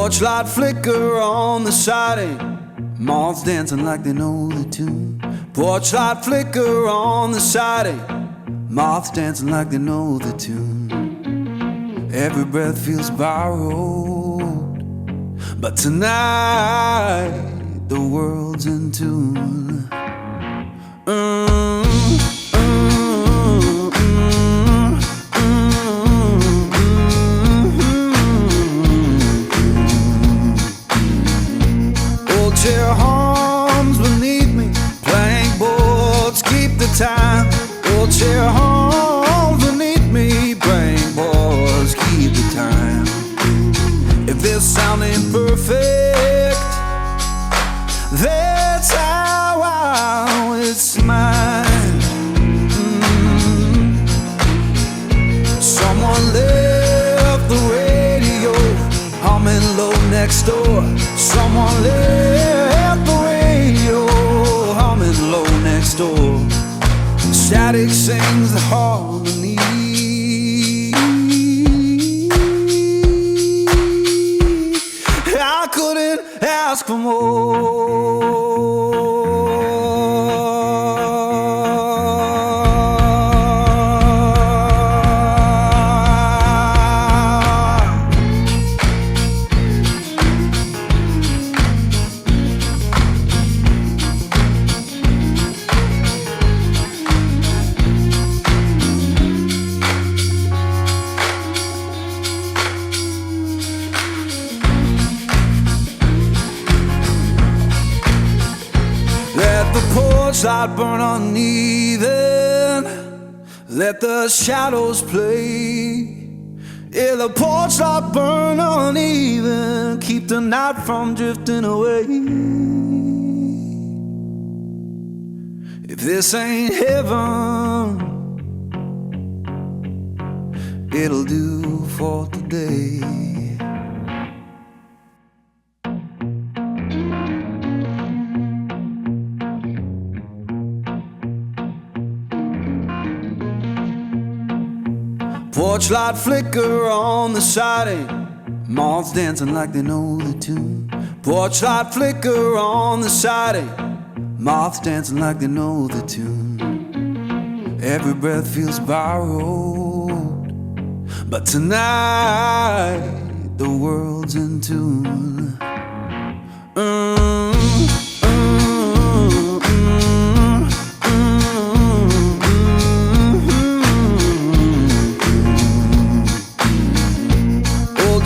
Porch light flicker on the siding, moths dancing like they know the tune. Porch light flicker on the siding, moths dancing like they know the tune. Every breath feels borrowed, but tonight the world's in tune. Chair hums beneath me, plank boards keep the time. Old chair hums beneath me, plank boards keep the time. If this sound ain't perfect, that's how it's mine. Someone left the radio humming low next door. Someone left the radio humming low next door. Static sings the harmony. I couldn't ask for more. The porch light burn uneven, let the shadows play. Yeah, the porch light burn uneven, keep the night from drifting away. If this ain't heaven, it'll do for today. Porch light flicker on the siding, moths dancing like they know the tune. Porch light flicker on the siding, moths dancing like they know the tune. Every breath feels borrowed, but tonight the world's in tune.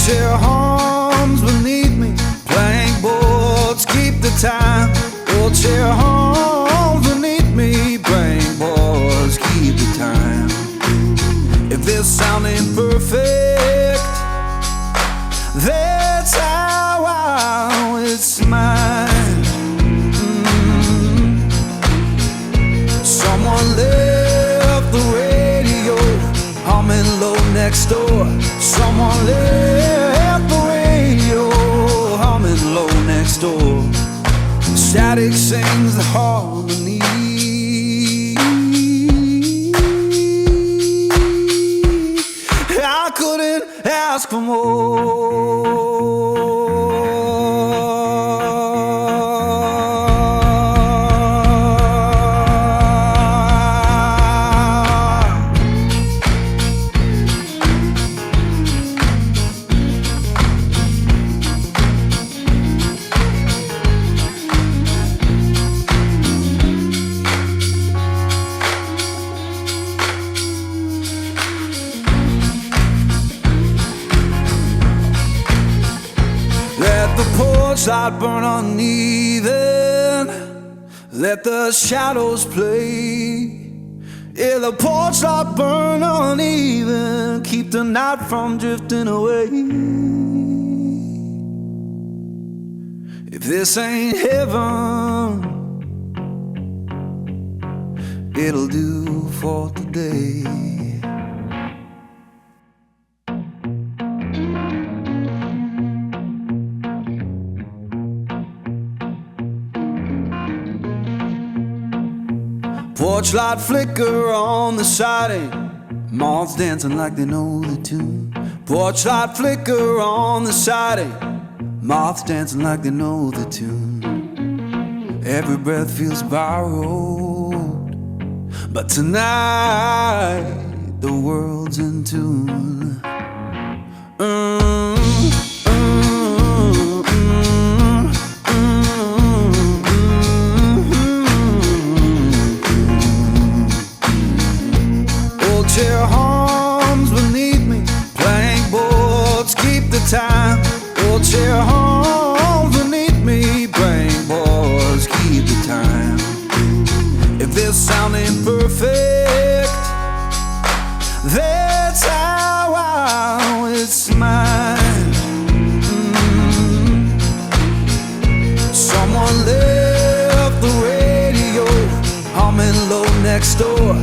Chair hums beneath me, plank boards keep the time. Old chair hums beneath me, plank boards keep the time. If this sound ain't perfect, that's how it's mine. Someone left the radio humming low next door. Someone left the radio humming low next door. Static sings the harmony. I couldn't ask for more. The porch light burn uneven, let the shadows play. Yeah, the porch light burn uneven, keep the night from drifting away. If this ain't heaven, it'll do for today. Porch light flicker on the siding, moths dancing like they know the tune. Porch light flicker on the siding, moths dancing like they know the tune. Every breath feels borrowed, but tonight the world's in tune. Old chair hums beneath me, plank boards keep the time. Old chair hums beneath me, plank boards keep the time. If this sound ain't perfect, that's how I always mine. Someone left the radio humming low next door.